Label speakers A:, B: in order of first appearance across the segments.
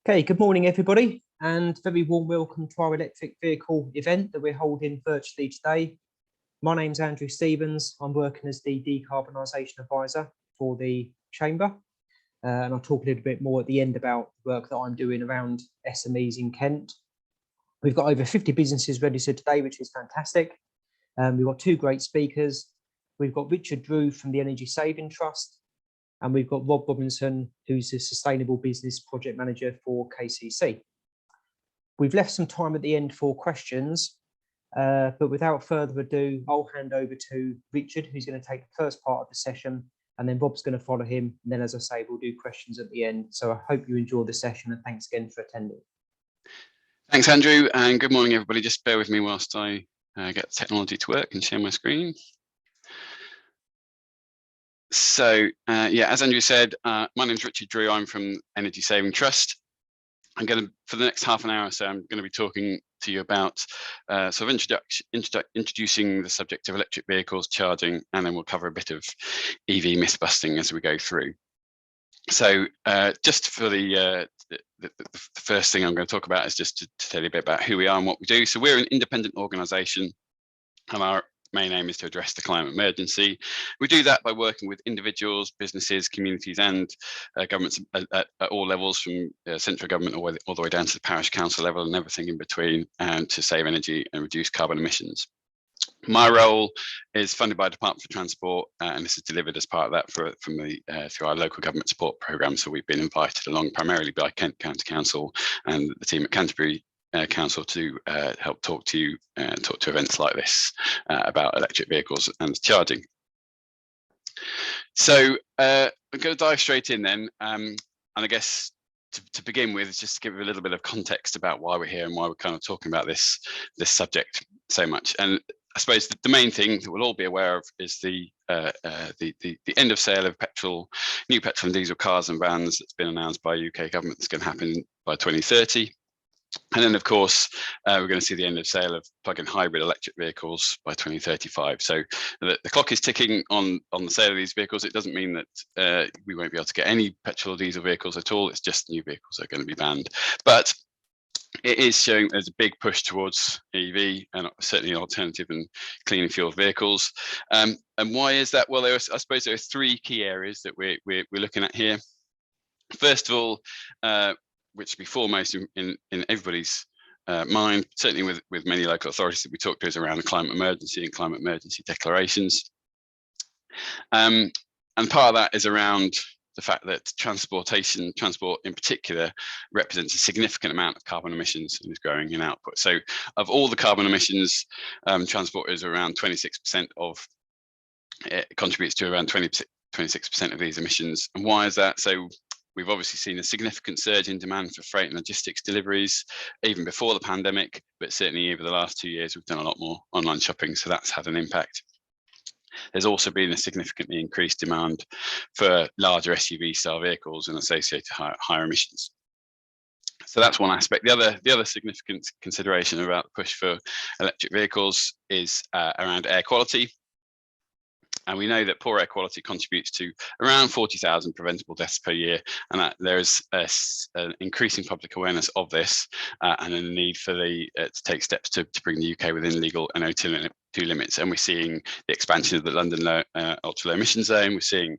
A: Okay, good morning everybody, and very warm welcome to our electric vehicle event that we're holding virtually today. My name's Andrew Stevens. I'm working as the Decarbonisation Advisor for the Chamber, and I'll talk a little bit more at the end about the work that I'm doing around SMEs in Kent. We've got over 50 businesses registered today, which is fantastic. We've got two great speakers. We've got Richard Drew from the Energy Saving Trust, and we've got Rob Robinson, who's the Sustainable Business Project Manager for KCC. We've left some time at the end for questions, but without further ado, I'll hand over to Richard, who's going to take the first part of the session, and then Rob's going to follow him. And then, as I say, we'll do questions at the end. So I hope you enjoy the session, and thanks again for attending.
B: Thanks, Andrew, and good morning, everybody. Just bear with me whilst I get the technology to work and share my screen. So, yeah, as Andrew said, my name is Richard Drew. I'm from Energy Saving Trust. I'm going to, for the next half an hour or so, I'm going to be talking to you about sort of introducing the subject of electric vehicles, charging, and then we'll cover a bit of EV myth busting as we go through. So, just for the first thing I'm going to talk about is just to tell you a bit about who we are and what we do. So, we're an independent organisation, and our main aim is to address the climate emergency. We do that by working with individuals, businesses, communities, and governments at all levels, from central government all the way down to the parish council level and everything in between, and to save energy and reduce carbon emissions. My role is funded by Department for Transport, and this is delivered as part of that through our local government support programme. So we've been invited along primarily by Kent County Council and the team at Canterbury Council to help talk to events like this about electric vehicles and charging. So I'm going to dive straight in then, and I guess to begin with, just to give you a little bit of context about why we're here and why we're kind of talking about this subject so much. And I suppose the main thing that we'll all be aware of is the end of sale of new petrol and diesel cars and vans that's been announced by UK government that's going to happen by 2030. And then, of course, we're going to see the end of sale of plug-in hybrid electric vehicles by 2035. So the clock is ticking on the sale of these vehicles. It doesn't mean that we won't be able to get any petrol or diesel vehicles at all. It's just new vehicles that are going to be banned. But it is showing there's a big push towards EV and certainly alternative and cleaner fuel vehicles. And why is that? Well, I suppose there are three key areas that we're looking at here. First of all, which will be foremost in everybody's mind, certainly with many local authorities that we talk to, is around the climate emergency and climate emergency declarations. And part of that is around the fact that transport in particular represents a significant amount of carbon emissions and is growing in output. So of all the carbon emissions, transport is around 26% of, it contributes to around 26% of these emissions. And why is that? So we've obviously seen a significant surge in demand for freight and logistics deliveries, even before the pandemic, but certainly over the last 2 years, we've done a lot more online shopping, so that's had an impact. There's also been a significantly increased demand for larger SUV style vehicles and associated higher emissions. So that's one aspect. The other significant consideration about the push for electric vehicles is around air quality. And we know that poor air quality contributes to around 40,000 preventable deaths per year, and that there is an increasing public awareness of this and a need for to take steps to bring the UK within legal NO2 limits. And we're seeing the expansion of the London ultra low emission zone. We're seeing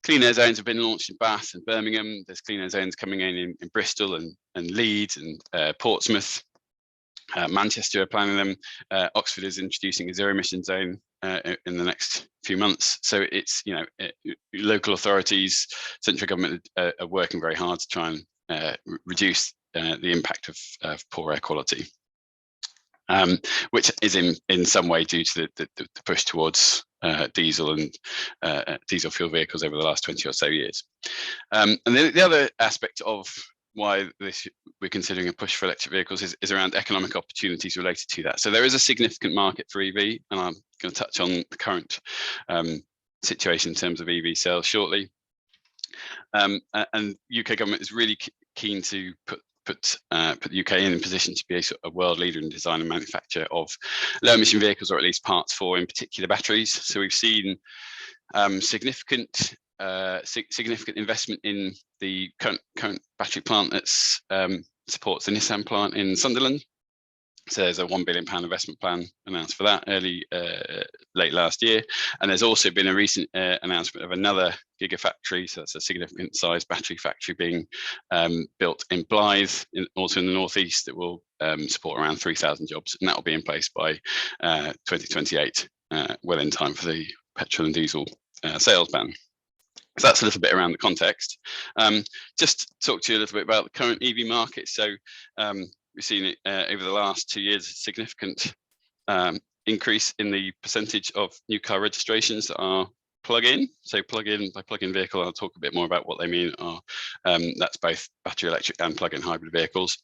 B: clean air zones have been launched in Bath and Birmingham. There's clean air zones coming in Bristol and Leeds and Portsmouth. Manchester are planning them. Oxford is introducing a zero emission zone in the next few months. So it's, local authorities, central government are working very hard to try and reduce the impact of poor air quality, which is in some way due to the push towards diesel and diesel fuel vehicles over the last 20 or so years. And the other aspect of why we're considering a push for electric vehicles is around economic opportunities related to that. So there is a significant market for EV, and I'm going to touch on the current situation in terms of EV sales shortly. And UK government is really keen to put the UK in a position to be a world leader in design and manufacture of low emission vehicles, or at least parts for, in particular, batteries. So we've seen significant significant investment in the current battery plant that supports the Nissan plant in Sunderland. So there's a £1 billion investment plan announced for that late last year. And there's also been a recent announcement of another gigafactory. So that's a significant size battery factory being built in Blyth, also in the northeast, that will support around 3,000 jobs. And that will be in place by 2028, well in time for the petrol and diesel sales ban. So that's a little bit around the context. Just to talk to you a little bit about the current EV market. So we've seen it over the last 2 years, a significant increase in the percentage of new car registrations that are plug-in. So by plug-in vehicle, I'll talk a bit more about what they mean. That's both battery electric and plug-in hybrid vehicles.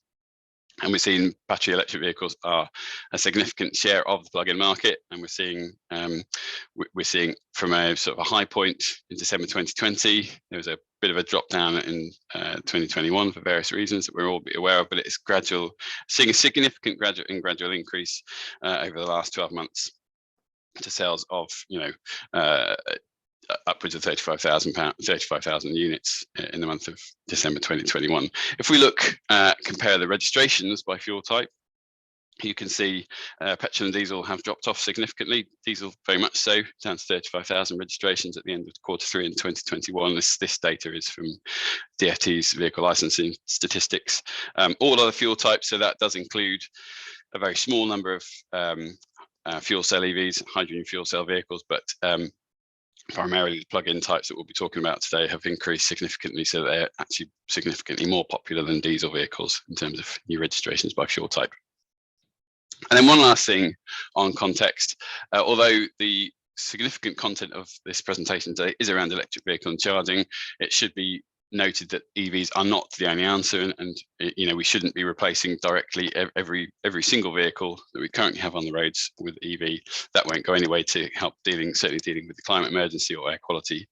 B: And we're seeing battery electric vehicles are a significant share of the plug-in market, and we're seeing from a sort of a high point in December 2020. There was a bit of a drop down in 2021 for various reasons that we're all aware of, but it's seeing a significant gradual increase over the last 12 months to sales of upwards of 35,000 units in the month of December 2021. If we compare the registrations by fuel type, you can see petrol and diesel have dropped off significantly. Diesel very much so, down to 35,000 registrations at the end of Q3 in 2021. This data is from DFT's vehicle licensing statistics. All other fuel types, so that does include a very small number of fuel cell EVs, hydrogen fuel cell vehicles, but primarily the plug-in types that we'll be talking about today have increased significantly, so they're actually significantly more popular than diesel vehicles in terms of new registrations by fuel type. And then one last thing on context, although the significant content of this presentation today is around electric vehicle and charging, it should be noted that EVs are not the only answer, and we shouldn't be replacing directly every single vehicle that we currently have on the roads with EV. That won't go anyway to help certainly dealing with the climate emergency or air quality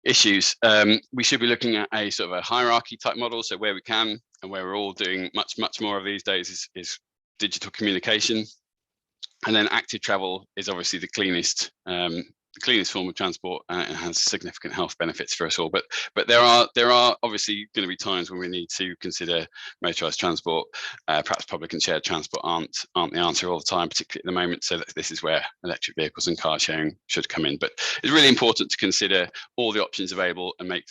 B: issues. We should be looking at a sort of a hierarchy type model. So where we can and where we're all doing much more of these days is digital communication, and then active travel is obviously the cleanest form of transport, and has significant health benefits for us all. But there are obviously going to be times when we need to consider motorised transport. Perhaps public and shared transport aren't the answer all the time, particularly at the moment. So this is where electric vehicles and car sharing should come in. But it's really important to consider all the options available and make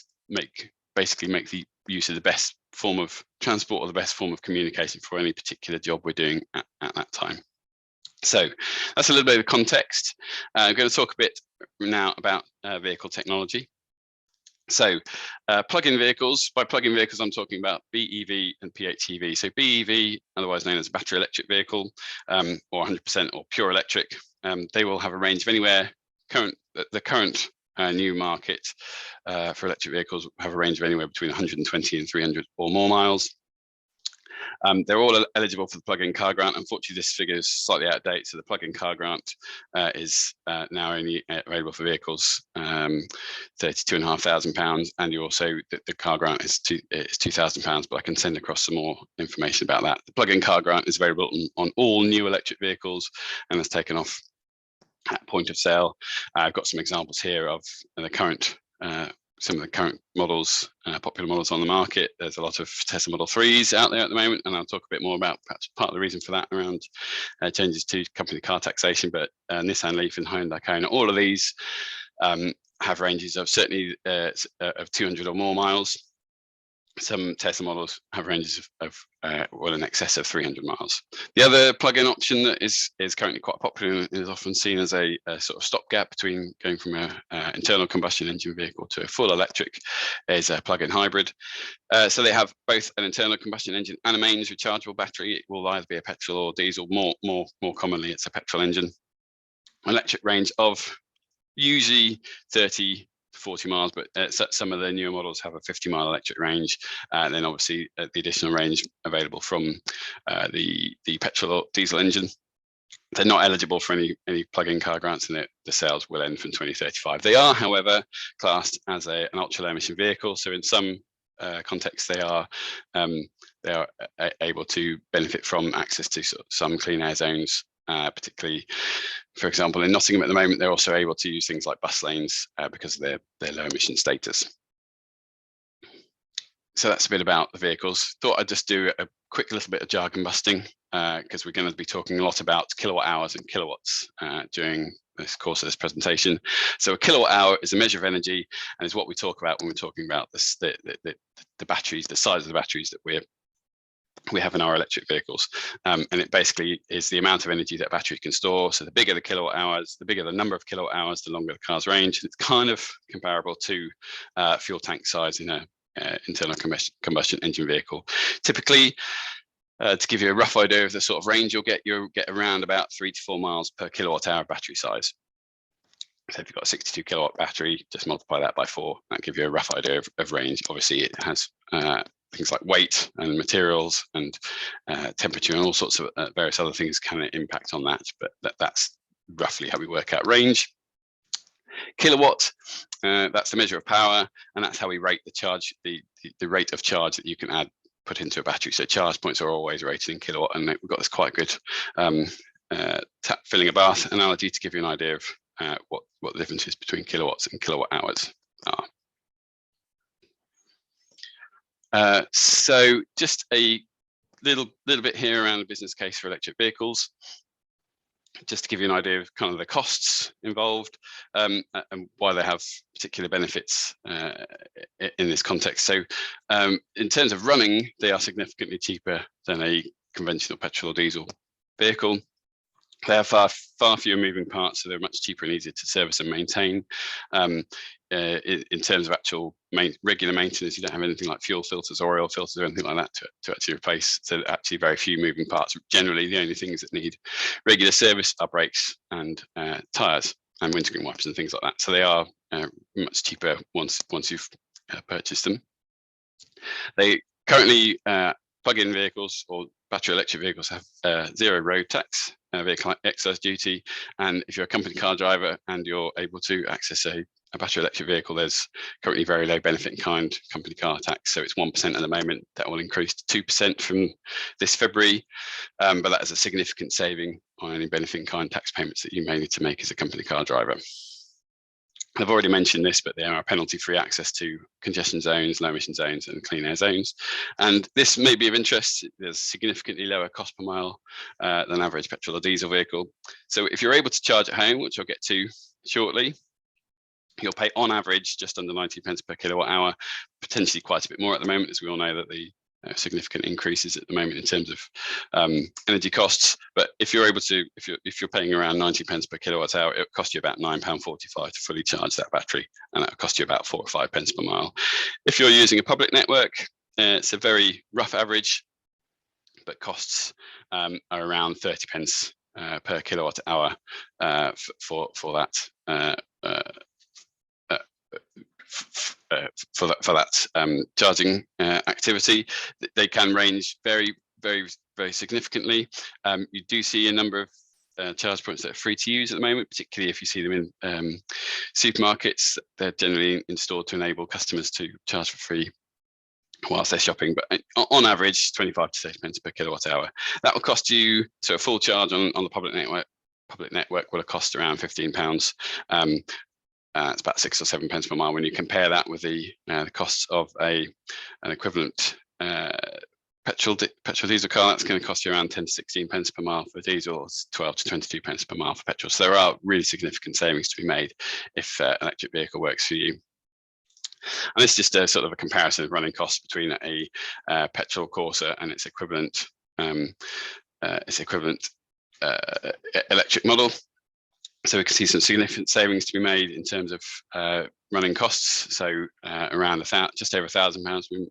B: the use of the best form of transport or the best form of communication for any particular job we're doing at that time. So that's a little bit of context. I'm going to talk a bit now about vehicle technology. So plug-in vehicles, by plug-in vehicles, I'm talking about BEV and PHEV. So BEV, otherwise known as a battery electric vehicle, or 100% or pure electric, they will have a range of anywhere. The current new market for electric vehicles have a range of anywhere between 120 and 300 or more miles. They're all eligible for the plug-in car grant. Unfortunately, this figure is slightly out of date. So the plug-in car grant is now only available for vehicles £32,500, and you also the car grant is £2,000. But I can send across some more information about that. The plug-in car grant is available on all new electric vehicles, and it's taken off at point of sale. I've got some examples here of the current. Some of the current models, popular models on the market. There's a lot of Tesla Model 3s out there at the moment, and I'll talk a bit more about perhaps part of the reason for that around changes to company car taxation. But Nissan Leaf and Hyundai Kona, all of these have ranges of certainly of 200 or more miles. Some Tesla models have ranges of well in excess of 300 miles. The other plug-in option that is currently quite popular and is often seen as a sort of stopgap between going from an internal combustion engine vehicle to a full electric is a plug-in hybrid. So they have both an internal combustion engine and a mains rechargeable battery. It will either be a petrol or diesel. More commonly, it's a petrol engine. Electric range of usually 30 to 40 miles, but some of the newer models have a 50-mile electric range, and then obviously the additional range available from the petrol or diesel engine. They're not eligible for any plug-in car grants, and the sales will end from 2035. They are, however, classed as an ultra-low emission vehicle, so in some contexts they are able to benefit from access to some clean air zones particularly, for example, in Nottingham at the moment, they're also able to use things like bus lanes because of their low emission status. So that's a bit about the vehicles. Thought I'd just do a quick little bit of jargon busting because we're going to be talking a lot about kilowatt hours and kilowatts during this course of this presentation. So a kilowatt hour is a measure of energy and is what we talk about when we're talking about the batteries, the size of the batteries that we have in our electric vehicles. And it basically is the amount of energy that a battery can store. So the bigger the kilowatt hours, the bigger the number of kilowatt hours, the longer the car's range. And it's kind of comparable to fuel tank size in a internal combustion engine vehicle. Typically, to give you a rough idea of the sort of range you'll get around about 3 to 4 miles per kilowatt hour battery size. So if you've got a 62 kilowatt battery, just multiply that by 4. That'll give you a rough idea of range. Obviously, it has things like weight and materials and temperature and all sorts of various other things can impact on that, but that's roughly how we work out range. Kilowatt, that's the measure of power, and that's how we rate the charge, the rate of charge that you can put into a battery. So charge points are always rated in kilowatt, and we've got this quite good tap filling a bath analogy to give you an idea of what the difference is between kilowatts and kilowatt hours are. So just a little bit here around the business case for electric vehicles, just to give you an idea of kind of the costs involved and why they have particular benefits in this context. So in terms of running, they are significantly cheaper than a conventional petrol or diesel vehicle. They have far fewer moving parts, so they're much cheaper and easier to service and maintain. In terms of actual regular maintenance, you don't have anything like fuel filters or oil filters or anything like that to actually replace. So actually very few moving parts. Generally, the only things that need regular service are brakes and tyres and windscreen wipers and things like that. So they are much cheaper once you've purchased them. They currently plug-in vehicles or battery electric vehicles have zero road tax, vehicle excise duty, and if you're a company car driver and you're able to access a battery electric vehicle, there's currently very low benefit in kind company car tax, so it's 1% at the moment. That will increase to 2% from this February, but that is a significant saving on any benefit in kind tax payments that you may need to make as a company car driver. I've already mentioned this, but there are penalty-free access to congestion zones, low emission zones, and clean air zones. And this may be of interest. There's significantly lower cost per mile than average petrol or diesel vehicle. So if you're able to charge at home, which I'll get to shortly, you'll pay on average just under 90 pence per kilowatt hour, potentially quite a bit more at the moment, as we all know that the significant increases at the moment in terms of energy costs. But if you're able to, if you're paying around 90 pence per kilowatt hour, it'll cost you about £9.45 to fully charge that battery, and that'll cost you about 4 or 5 pence per mile. If you're using a public network, it's a very rough average, but costs are around 30 pence per kilowatt hour for that. For that charging activity. They can range very significantly. You do see a number of charge points that are free to use at the moment, particularly if you see them in supermarkets. They're generally installed to enable customers to charge for free whilst they're shopping, but on average 25 to 30 pence per kilowatt hour. That will cost you, so a full charge on the public network will cost around £15. It's about 6 or 7 pence per mile. When you compare that with the costs of an equivalent petrol diesel car, that's going to cost you around 10 to 16 pence per mile for diesel, 12 to 22 pence per mile for petrol. So there are really significant savings to be made if an electric vehicle works for you. And it's just a sort of a comparison of running costs between a petrol Corsa and its equivalent electric model. So we can see some significant savings to be made in terms of running costs. So around just over £1,000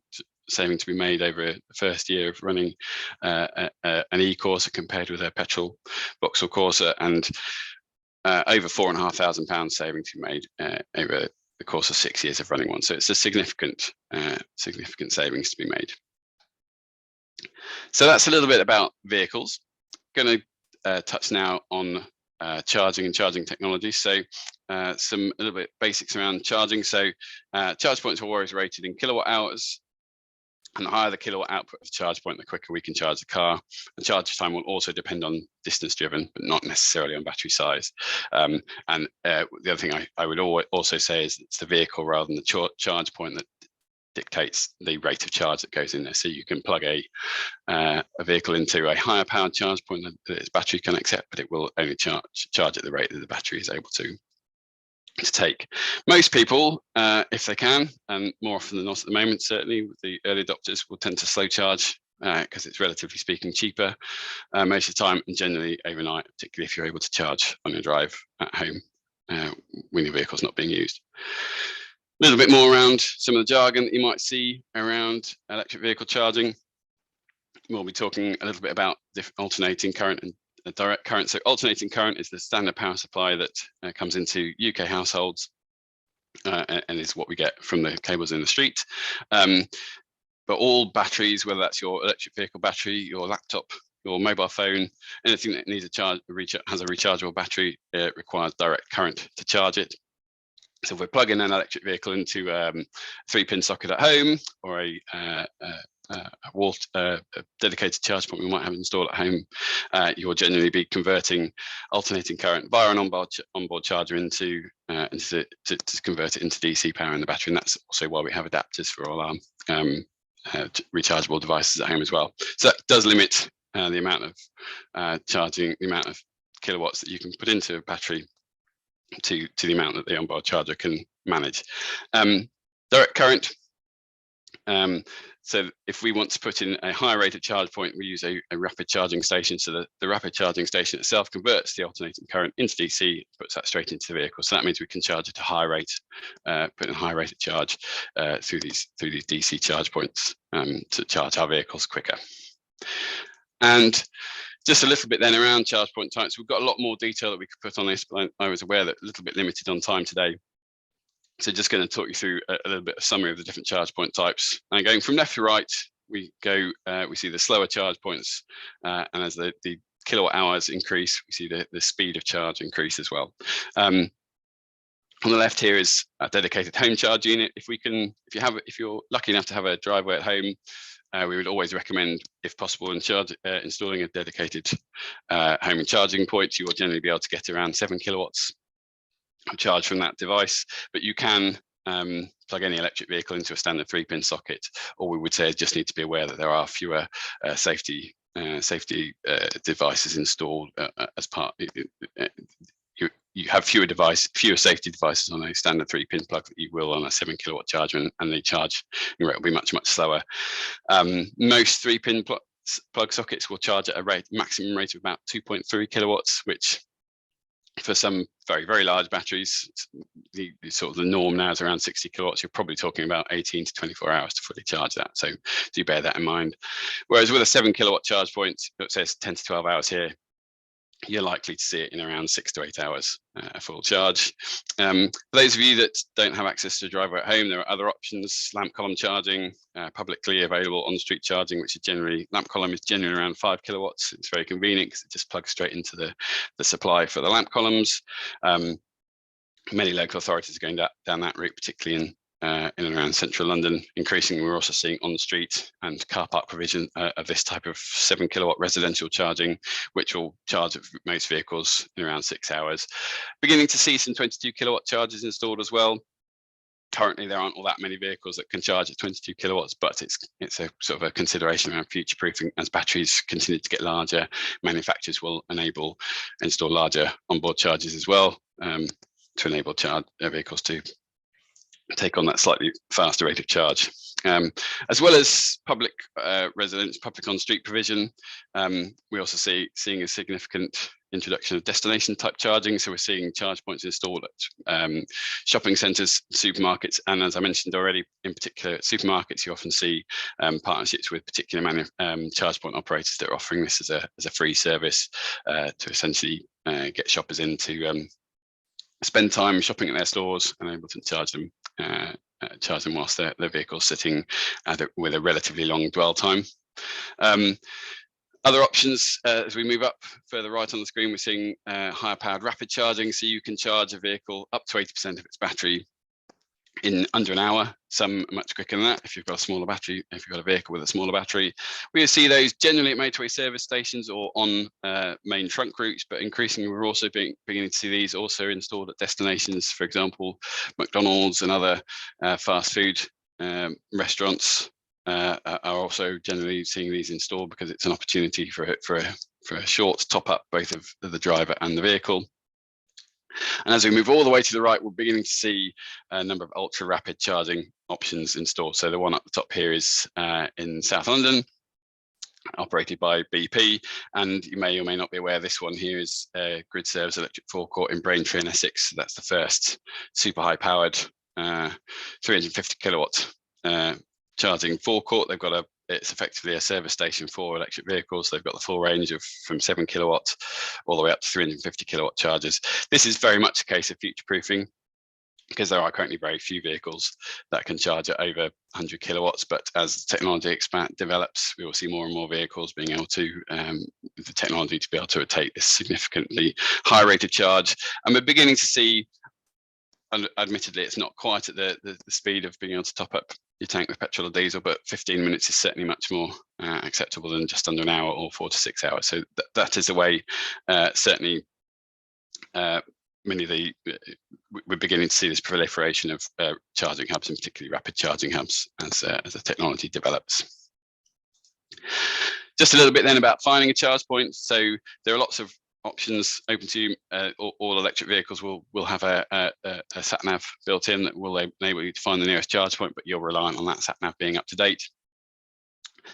B: saving to be made over the first year of running an e-Corsa compared with a petrol Vauxhall Corsa, and over £4,500 saving to be made over the course of 6 years of running one. So it's a significant savings to be made. So that's a little bit about vehicles. Going to touch now on charging and charging technology. So a little bit basics around charging. So charge points are always rated in kilowatt hours. And the higher the kilowatt output of the charge point, the quicker we can charge the car. The charge time will also depend on distance driven, but not necessarily on battery size. And the other thing I would also say is it's the vehicle rather than the charge point that dictates the rate of charge that goes in there. So you can plug a vehicle into a higher powered charge point that its battery can accept, but it will only charge at the rate that the battery is able to take. Most people, if they can, and more often than not at the moment, certainly the early adopters will tend to slow charge because it's relatively speaking cheaper most of the time, and generally overnight, particularly if you're able to charge on your drive at home when your vehicle's not being used. A little bit more around some of the jargon that you might see around electric vehicle charging. We'll be talking a little bit about alternating current and direct current. So alternating current is the standard power supply that comes into UK households and is what we get from the cables in the street. But all batteries, whether that's your electric vehicle battery, your laptop, your mobile phone, anything that needs a charge, has a rechargeable battery, it requires direct current to charge it. So if we're plugging an electric vehicle into a 3-pin socket at home, or a dedicated charge point we might have installed at home, you will generally be converting alternating current via an onboard charger to convert it into DC power in the battery. And that's also why we have adapters for all our rechargeable devices at home as well. So that does limit the amount of charging, the amount of kilowatts that you can put into a battery to the amount that the onboard charger can manage. Direct current. So if we want to put in a higher rate of charge point, we use a rapid charging station. So the rapid charging station itself converts the alternating current into DC, puts that straight into the vehicle. So that means we can charge at a high rate, put in a high rate of charge through these DC charge points to charge our vehicles quicker. And just a little bit then around charge point types. We've got a lot more detail that we could put on this, but I was aware that a little bit limited on time today. So just going to talk you through a little bit of summary of the different charge point types. And going from left to right, we see the slower charge points, and as the kilowatt hours increase, we see the speed of charge increase as well. On the left here is a dedicated home charge unit. If you're lucky enough to have a driveway at home, we would always recommend, if possible, installing a dedicated home and charging point. You will generally be able to get around 7 kilowatts of charge from that device, but you can plug any electric vehicle into a standard 3-pin socket. All we would say is just need to be aware that there are fewer safety devices installed as part. You have fewer safety devices on a standard 3-pin plug that you will on a 7 kilowatt charger, and the charge rate will be much slower. Most 3-pin plug sockets will charge at a maximum rate of about 2.3 kilowatts, which for some very large batteries, the norm now is around 60 kilowatts. You're probably talking about 18 to 24 hours to fully charge that. So do bear that in mind. Whereas with a 7 kilowatt charge point, it says 10 to 12 hours here, you're likely to see it in around 6 to 8 hours full charge. For those of you that don't have access to a driver at home, there are other options. Lamp column charging, publicly available on-street charging, which is lamp column is generally around 5 kilowatts. It's very convenient because it just plugs straight into the supply for the lamp columns. Many local authorities are going down that route, particularly in and around central London. Increasingly, we're also seeing on-street and car park provision of this type of 7 kilowatt residential charging, which will charge most vehicles in around 6 hours. Beginning to see some 22 kilowatt chargers installed as well. Currently, there aren't all that many vehicles that can charge at 22 kilowatts, but it's a sort of a consideration around future proofing. As batteries continue to get larger, manufacturers will install larger onboard chargers as well to enable vehicles to take on that slightly faster rate of charge. As well as public residents, public on-street provision, we also seeing a significant introduction of destination type charging. So we're seeing charge points installed at shopping centres, supermarkets, and as I mentioned already, in particular supermarkets, you often see partnerships with particular charge point operators that are offering this as a free service to essentially get shoppers in to spend time shopping at their stores and able to charge them whilst their vehicle's sitting with a relatively long dwell time. Other options, as we move up further right on the screen, we're seeing higher powered rapid charging. So you can charge a vehicle up to 80% of its battery in under an hour, some much quicker than that if you've got a smaller battery, if you've got a vehicle with a smaller battery. We see those generally at motorway service stations or on main trunk routes, but increasingly we're also beginning to see these also installed at destinations. For example, McDonald's and other fast food restaurants are also generally seeing these installed because it's an opportunity for a short top up both of the driver and the vehicle. And as we move all the way to the right, we're beginning to see a number of ultra rapid charging options installed. So the one up the top here is in South London, operated by BP, and you may or may not be aware this one here is Grid Service electric forecourt in Braintree in Essex. That's the first super high powered 350 kilowatt charging forecourt. They've got it's effectively a service station for electric vehicles. They've got the full range of from 7 kilowatts all the way up to 350 kilowatt chargers. This is very much a case of future proofing, because there are currently very few vehicles that can charge at over 100 kilowatts. But as technology develops, we will see more and more vehicles being able to, the technology to be able to take this significantly high rate of charge. And we're beginning to see, admittedly, it's not quite at the speed of being able to top up your tank with petrol or diesel, but 15 minutes is certainly much more acceptable than just under an hour or 4 to 6 hours. So that is the way, certainly, many of we're beginning to see this proliferation of charging hubs, and particularly rapid charging hubs, as the technology develops. Just a little bit then about finding a charge point. So there are lots of options open to you. All electric vehicles will have a sat nav built in that will enable you to find the nearest charge point, but you're reliant on that sat nav being up to date.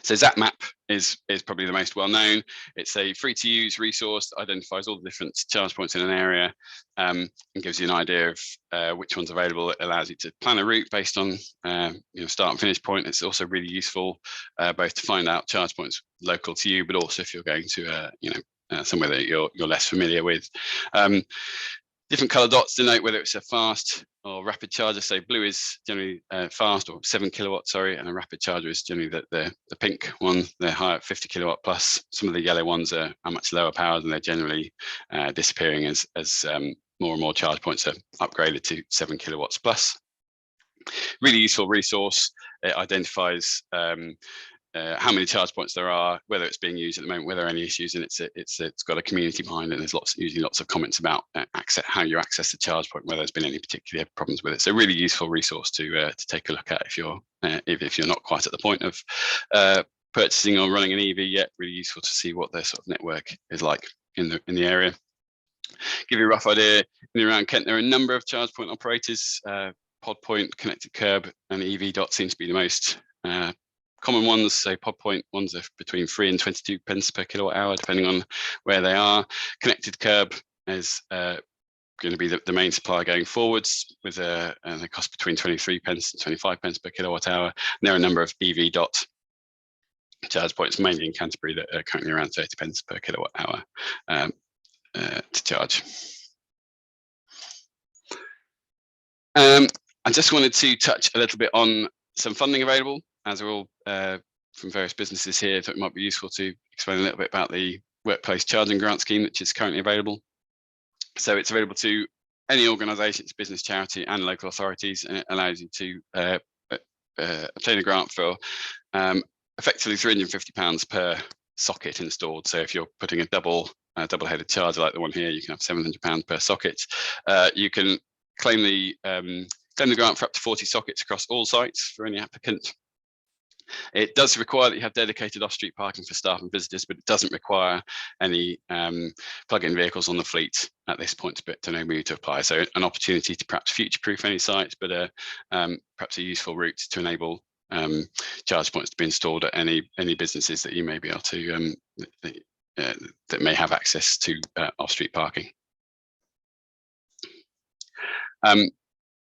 B: So ZapMap is probably the most well known. It's a free to use resource that identifies all the different charge points in an area and gives you an idea of which one's available. It allows you to plan a route based on start and finish point. It's also really useful both to find out charge points local to you, but also if you're going to somewhere that you're less familiar with. Different color dots denote whether it's a fast or rapid charger. So blue is generally fast, or 7 kilowatts, sorry, and a rapid charger is generally the pink one. They're higher at 50 kilowatt plus. Some of the yellow ones are much lower powered, and they're generally disappearing as more and more charge points are upgraded to 7 kilowatts plus. Really useful resource. It identifies how many charge points there are, whether it's being used at the moment, whether there are any issues, and it's got a community behind it. And there's usually lots of comments about how you access the charge point, whether there's been any particular problems with it. So really useful resource to take a look at if you're not quite at the point of purchasing or running an EV yet. Really useful to see what their sort of network is like in the area. Give you a rough idea, in and around Kent there are a number of charge point operators. PodPoint, Connected Curb, and EV.dot seem to be the most common ones. So PodPoint ones are between 3 and 22 pence per kilowatt hour, depending on where they are. Connected Curb is going to be the main supplier going forwards, with a cost between 23 pence and 25 pence per kilowatt hour. And there are a number of EV.dot charge points, mainly in Canterbury, that are currently around 30 pence per kilowatt hour to charge. I just wanted to touch a little bit on some funding available, as we're all from various businesses here. So it might be useful to explain a little bit about the workplace charging grant scheme, which is currently available. So it's available to any organisation, it's business, charity and local authorities, and it allows you to obtain a grant for effectively £350 per socket installed. So if you're putting a double-headed charger like the one here, you can have £700 per socket. You can claim the grant for up to 40 sockets across all sites for any applicant. It does require that you have dedicated off-street parking for staff and visitors, but it doesn't require any plug-in vehicles on the fleet at this point to enable you to apply. So an opportunity to perhaps future-proof any sites, but perhaps a useful route to enable charge points to be installed at any businesses that you may be able to that may have access to off-street parking.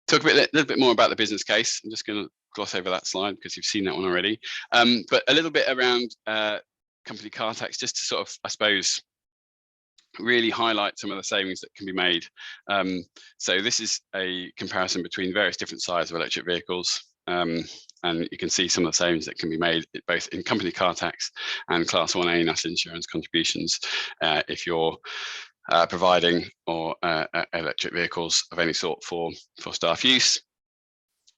B: Talk a little bit more about the business case. I'm just going to gloss over that slide because you've seen that one already. But a little bit around company car tax, just to sort of, I suppose, really highlight some of the savings that can be made. So this is a comparison between various different sizes of electric vehicles. And you can see some of the savings that can be made both in company car tax and Class 1A national insurance contributions if you're providing or electric vehicles of any sort for staff use.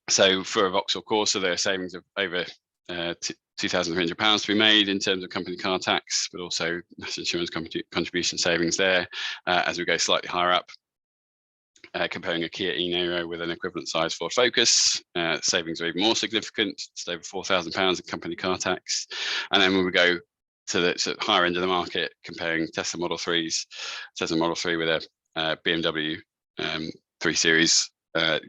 B: So for a Vauxhall Corsa, there are savings of over £2,300 to be made in terms of company car tax, but also national insurance contribution savings there as we go slightly higher up. Comparing a Kia e-Niro with an equivalent size Ford Focus, savings are even more significant. It's over £4,000 in company car tax. And then when we go to the higher end of the market, comparing Tesla Model 3s, Tesla Model 3 with a BMW 3 Series,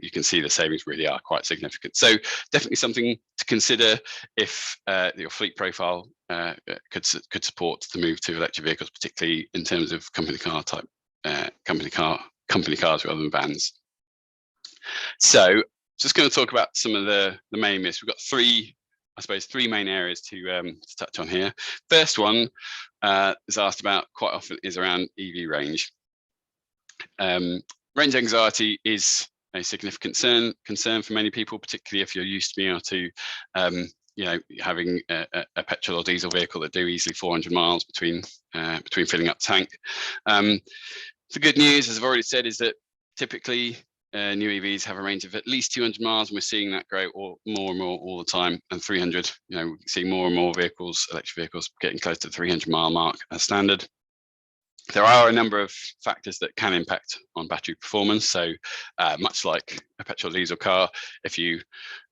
B: you can see the savings really are quite significant. So definitely something to consider if your fleet profile could support the move to electric vehicles, particularly in terms of company car type, company cars rather than vans. So just going to talk about some of the main myths. We've got three main areas to touch on here. First one is asked about quite often is around EV range. Range anxiety is a significant concern for many people, particularly if you're used to being able to having a petrol or diesel vehicle that do easily 400 miles between filling up tank. The good news, as I've already said, is that typically new EVs have a range of at least 200 miles, and we're seeing that grow more and more all the time. And 300, we see more and more vehicles, electric vehicles, getting close to the 300-mile mark as standard. There are a number of factors that can impact on battery performance. So much like a petrol diesel car, if you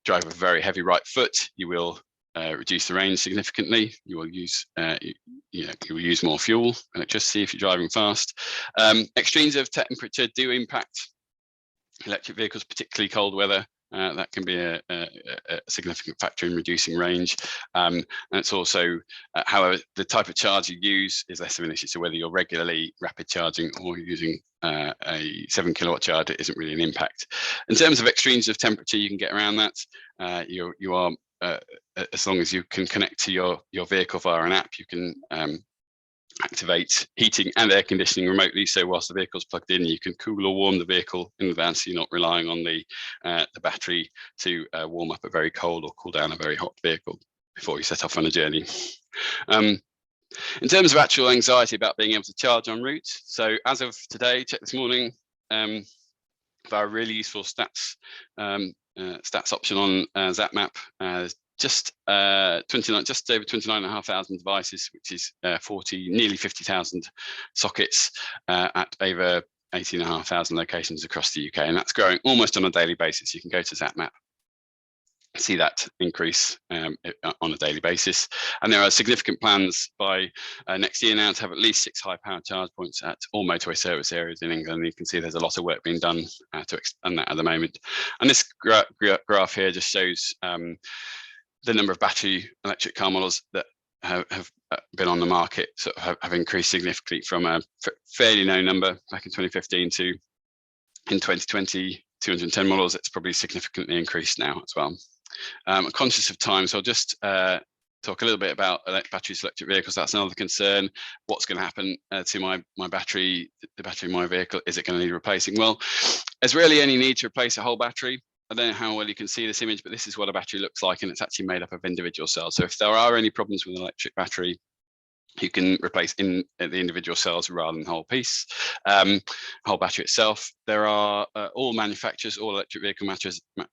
B: drive a very heavy right foot, you will reduce the range significantly. You will use you will use more fuel, electricity, if you're driving fast. Extremes of temperature do impact electric vehicles, particularly cold weather. That can be a significant factor in reducing range. And it's also, however, the type of charge you use is less of an issue. So whether you're regularly rapid charging or using a 7 kilowatt charger isn't really an impact. In terms of extremes of temperature, you can get around that. You are as long as you can connect to your vehicle via an app, you can activate heating and air conditioning remotely. So whilst the vehicle's plugged in, you can cool or warm the vehicle in advance. So you're not relying on the battery to warm up a very cold or cool down a very hot vehicle before you set off on a journey. In terms of actual anxiety about being able to charge en route, so as of today, check this morning, via a really useful stats option on ZapMap, just over 29,500 devices, which is nearly 50,000 sockets at over 18,500 locations across the UK, and that's growing almost on a daily basis. You can go to ZapMap, see that increase on a daily basis, and there are significant plans by next year now to have at least 6 high-powered charge points at all motorway service areas in England. You can see there's a lot of work being done to expand that at the moment. And this graph here just shows the number of battery electric car models that have been on the market have increased significantly from a fairly low number back in 2015 to in 2020, 210 models. It's probably significantly increased now as well. I'm conscious of time, so I'll just talk a little bit about batteries for electric vehicles. That's another concern. What's going to happen to my battery, the battery in my vehicle? Is it going to need replacing? Well, there's really any need to replace a whole battery. I don't know how well you can see this image, but this is what a battery looks like, and it's actually made up of individual cells. So if there are any problems with an electric battery, you can replace in the individual cells rather than the whole piece, whole battery itself. There are all electric vehicle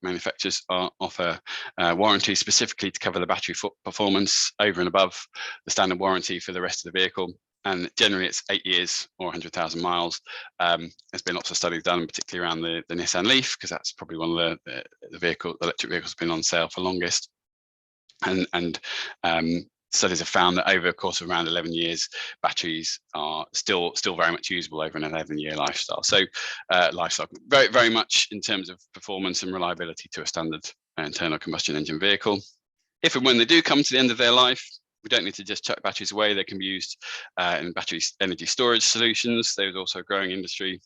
B: manufacturers offer warranty specifically to cover the battery performance over and above the standard warranty for the rest of the vehicle. And generally it's 8 years or 100,000 miles. There's been lots of studies done, particularly around the Nissan Leaf, because that's probably one of the electric vehicles been on sale for longest. And studies have found that over a course of around 11 years, batteries are still very much usable over an 11-year lifestyle. So very, very much in terms of performance and reliability to a standard internal combustion engine vehicle. If and when they do come to the end of their life, we don't need to just chuck batteries away. They can be used in battery energy storage solutions. There's also a growing industry,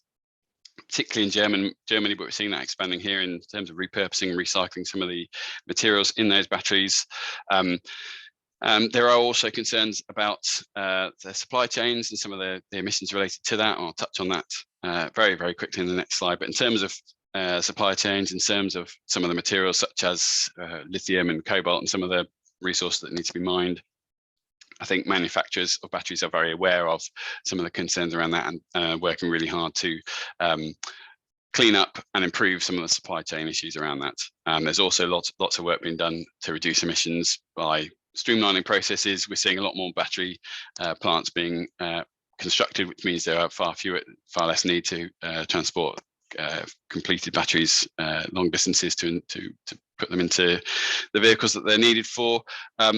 B: particularly in Germany, but we're seeing that expanding here in terms of repurposing and recycling some of the materials in those batteries. There are also concerns about the supply chains and some of the emissions related to that. I'll touch on that very, very quickly in the next slide. But in terms of supply chains, in terms of some of the materials such as lithium and cobalt and some of the resources that need to be mined, I think manufacturers of batteries are very aware of some of the concerns around that and working really hard to clean up and improve some of the supply chain issues around that. There's also lots of work being done to reduce emissions by streamlining processes. We're seeing a lot more battery plants being constructed, which means there are far less need to transport completed batteries long distances to put them into the vehicles that they're needed for.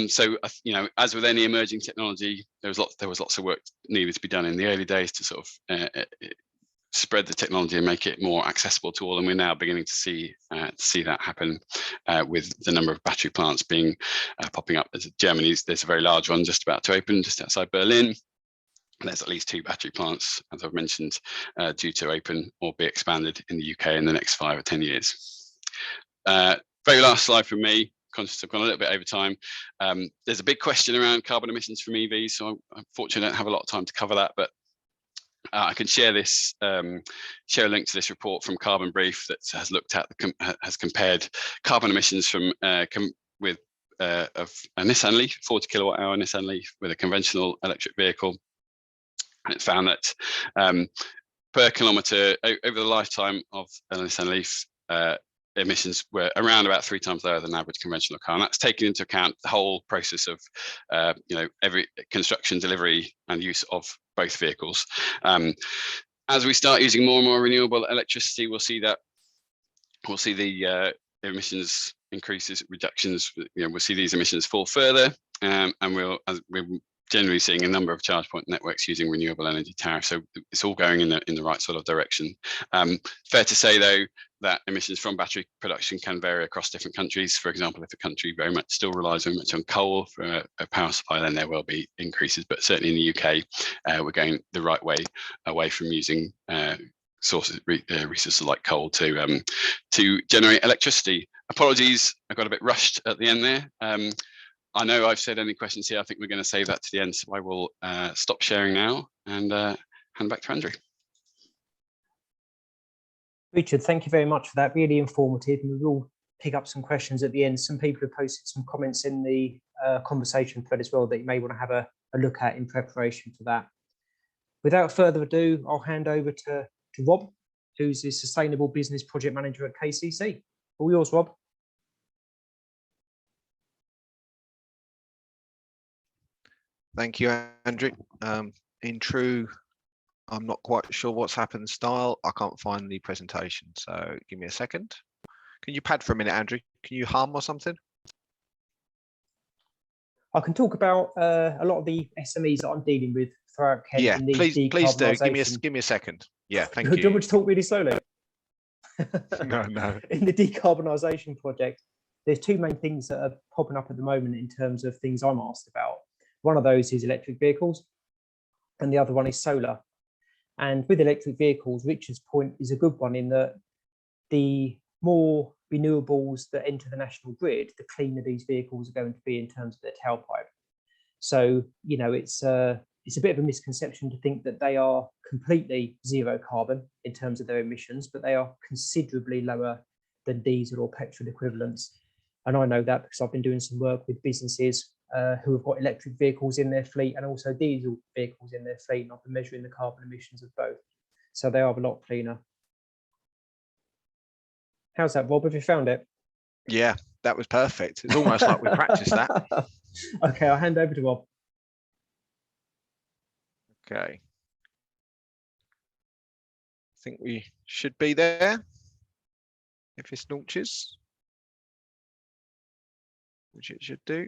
B: So as with any emerging technology, there was lots of work needed to be done in the early days to sort of spread the technology and make it more accessible to all, and we're now beginning to see that happen with the number of battery plants being popping up. There's a very large one just about to open just outside Berlin. There's at least 2 battery plants, as I've mentioned, due to open or be expanded in the UK in the next 5 or 10 years. Very last slide from me. Conscious I've gone a little bit over time. There's a big question around carbon emissions from EVs, so unfortunately I don't have a lot of time to cover that, but I can share a link to this report from Carbon Brief that has compared carbon emissions from with of a Nissan Leaf, 40 kilowatt hour Nissan Leaf with a conventional electric vehicle. And it found that per kilometre over the lifetime of a Nissan Leaf, emissions were around about 3 times lower than an average conventional car, and that's taking into account the whole process of every construction, delivery, and use of both vehicles. As we start using more and more renewable electricity, we'll see the emissions reductions. We'll see these emissions fall further, and we're generally seeing a number of Chargepoint networks using renewable energy tariffs. So it's all going in the right sort of direction. Fair to say, though, that emissions from battery production can vary across different countries. For example, if a country very much still relies very much on coal for a power supply, then there will be increases. But certainly in the UK, we're going the right way away from using resources like coal to generate electricity. Apologies, I got a bit rushed at the end there. I know I've said any questions here. I think we're going to save that to the end, so I will stop sharing now and hand back to Andrew.
A: Richard, thank you very much for that. Really informative, and we will pick up some questions at the end. Some people have posted some comments in the conversation thread as well that you may want to have a look at in preparation for that. Without further ado, I'll hand over to Rob, who's the Sustainable Business Project Manager at KCC. All yours, Rob.
C: Thank you, Andrew. In true, I'm not quite sure what's happened style. I can't find the presentation, so give me a second. Can you pad for a minute, Andrew? Can you hum or something?
A: I can talk about a lot of the SMEs that I'm dealing with throughout Kent.
C: Yeah, please do. Give me a second. Yeah, thank you.
A: Do you want me to talk really slowly?
C: No.
A: In the decarbonisation project, there's 2 main things that are popping up at the moment in terms of things I'm asked about. One of those is electric vehicles, and the other one is solar. And with electric vehicles, Richard's point is a good one in that the more renewables that enter the national grid, the cleaner these vehicles are going to be in terms of their tailpipe. So, it's a bit of a misconception to think that they are completely zero carbon in terms of their emissions, but they are considerably lower than diesel or petrol equivalents. And I know that because I've been doing some work with businesses who have got electric vehicles in their fleet and also diesel vehicles in their fleet, and I've been measuring the carbon emissions of both. So they are a lot cleaner. How's that, Rob? Have you found it?
C: Yeah, that was perfect. It's almost like we practiced that.
A: Okay, I'll hand over to Rob.
C: Okay. I think we should be there if this launches, which it should do.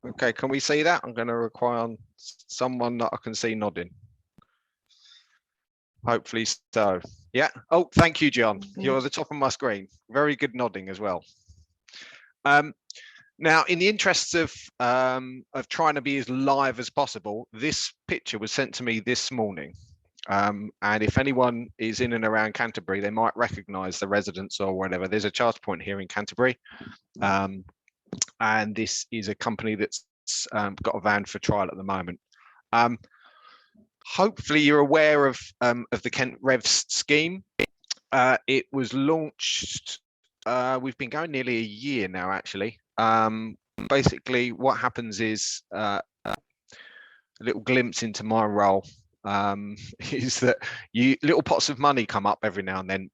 C: Okay, can we see that? I'm going to require someone that I can see nodding. Hopefully so. Yeah. Oh, thank you, John. You're at the top of my screen. Very good nodding as well. Now, in the interests of trying to be as live as possible, this picture was sent to me this morning. And if anyone is in and around Canterbury, they might recognise the residents or whatever. There's a Chargepoint here in Canterbury. And this is a company that's got a van for trial at the moment. Hopefully you're aware of the Kent Revs scheme. It was launched, we've been going nearly a year now, actually. Basically what happens is a little glimpse into my role. is that little pots of money come up every now and then,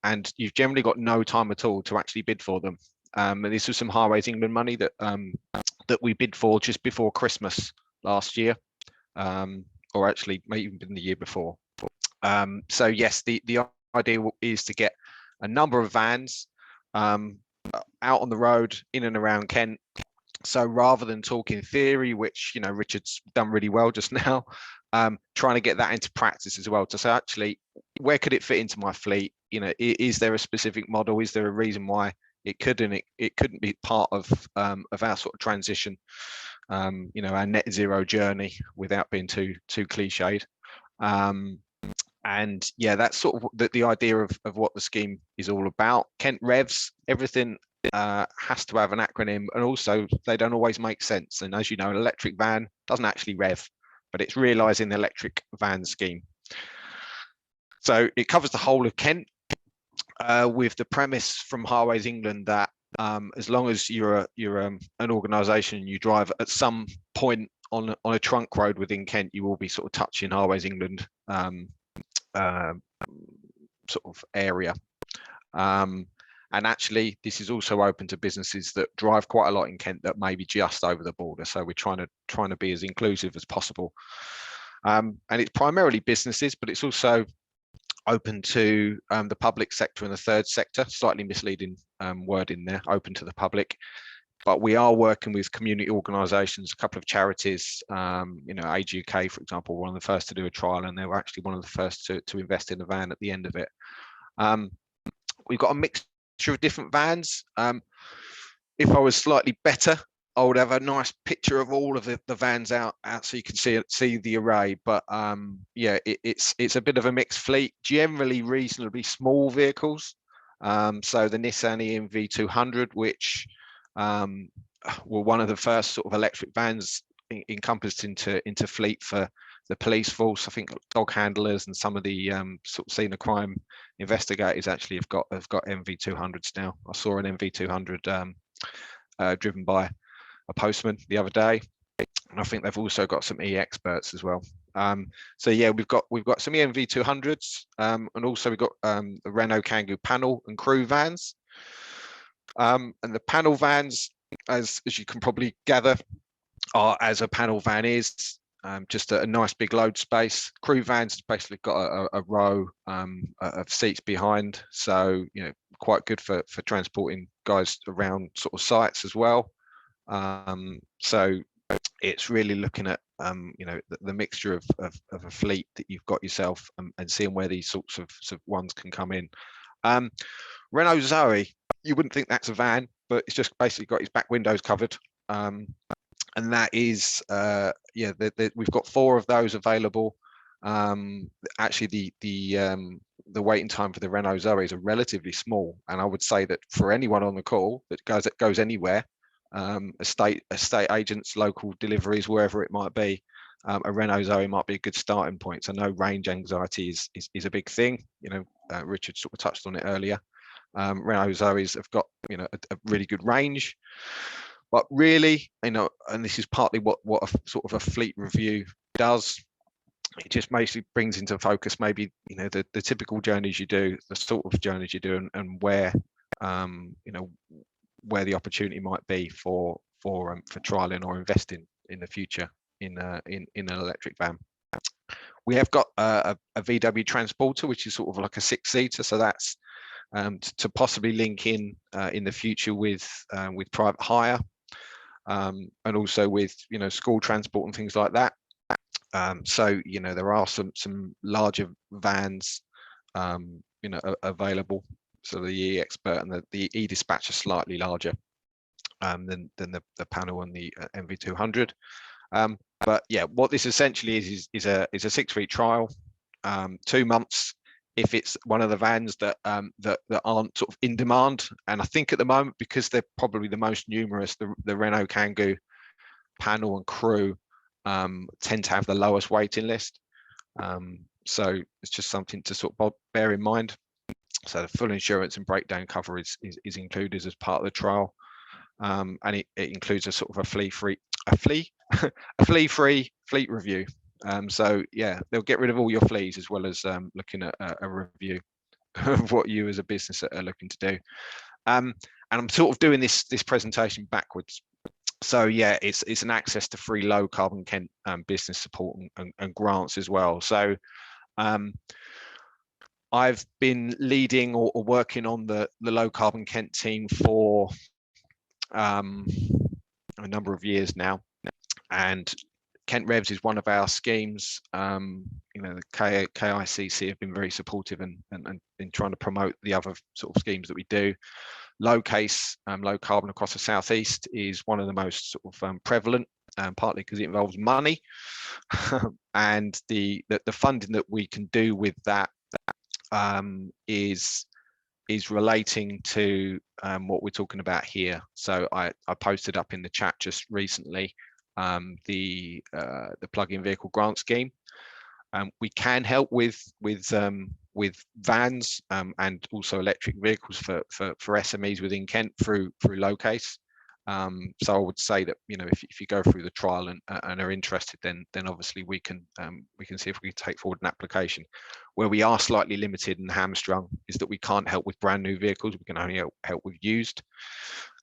C: and you've generally got no time at all to actually bid for them. And this was some Highways England money that that we bid for just before Christmas last year, or actually maybe even been the year before. So yes, the idea is to get a number of vans out on the road in and around Kent. So rather than talking theory, which Richard's done really well just now, trying to get that into practice as well, to say, actually, where could it fit into my fleet? Is there a specific model? Is there a reason why it couldn't be part of our sort of transition, our net zero journey, without being too cliched? And yeah, that's sort of the idea of what the scheme is all about. Kent Revs, everything has to have an acronym, and also they don't always make sense. And as you know, an electric van doesn't actually rev, but it's realising the electric van scheme. So it covers the whole of Kent, with the premise from Highways England that as long as you're an organisation, you drive at some point on a trunk road within Kent, you will be sort of touching Highways England sort of area. And actually, this is also open to businesses that drive quite a lot in Kent that may be just over the border. So we're trying to be as inclusive as possible. And it's primarily businesses, but it's also open to the public sector and the third sector. Slightly misleading word in there, open to the public. But we are working with community organisations, a couple of charities, Age UK, for example, one of the first to do a trial, and they were actually one of the first to invest in a van at the end of it. We've got a mixture of different vans. If I was slightly better, I would have a nice picture of all of the vans out so you can see the array. But yeah, it's a bit of a mixed fleet, generally reasonably small vehicles. So the Nissan EMV 200, which were one of the first sort of electric vans encompassed into fleet for the police force. I think dog handlers and some of the sort of scene of crime investigators actually have got MV 200s now. I saw an MV 200 driven by a postman the other day, and I think they've also got some e-experts as well. So yeah, we've got some EMV 200s, and also we've got the Renault Kangoo panel and crew vans. And the panel vans, as you can probably gather, are as a panel van is, just a nice big load space. Crew vans has basically got a row of seats behind, so quite good for transporting guys around sort of sites as well. So it's really looking at the mixture of a fleet that you've got yourself, and seeing where these sorts of ones can come in. Renault Zoe, you wouldn't think that's a van, but it's just basically got its back windows covered. And that is, yeah, we've got 4 of those available. Actually, the waiting time for the Renault Zoe is relatively small, and I would say that for anyone on the call that goes anywhere, estate agents, local deliveries, wherever it might be, a Renault Zoe might be a good starting point. So no range anxiety is a big thing. Richard sort of touched on it earlier. Renault Zoes have got a really good range. But really, and this is partly what a sort of a fleet review does. It just basically brings into focus maybe the typical journeys you do, the sort of journeys you do, and where where the opportunity might be for trialing or investing in the future in an electric van. We have got a VW transporter, which is sort of like a 6-seater, so that's to possibly link in the future with private hire. And also with school transport and things like that. So there are some larger vans available. So the e-expert and the e-dispatch are slightly larger than the panel and the MV 200. But yeah, what this essentially is a 6-week trial, 2 months if it's one of the vans that aren't sort of in demand. And I think at the moment, because they're probably the most numerous, the Renault Kangoo panel and crew tend to have the lowest waiting list. So it's just something to sort of bear in mind. So the full insurance and breakdown cover is included as part of the trial, and it includes a sort of a flea-free fleet review. So yeah, they'll get rid of all your fleas as well as looking at a review of what you as a business are looking to do. And I'm sort of doing this presentation backwards. So yeah, it's an access to free low carbon Kent business support and grants as well. So I've been leading or working on the low carbon Kent team for a number of years now, and Kent Revs is one of our schemes. The KICC have been very supportive and in trying to promote the other sort of schemes that we do. Low case, low carbon across the southeast is one of the most sort of prevalent, partly because it involves money, and the funding that we can do with that is relating to what we're talking about here. So I posted up in the chat just recently the plug-in vehicle grant scheme. We can help with vans and also electric vehicles for SMEs within Kent through low case. So I would say that, if you go through the trial and are interested, then obviously we can see if we can take forward an application. Where we are slightly limited and hamstrung is that we can't help with brand new vehicles. We can only help with used,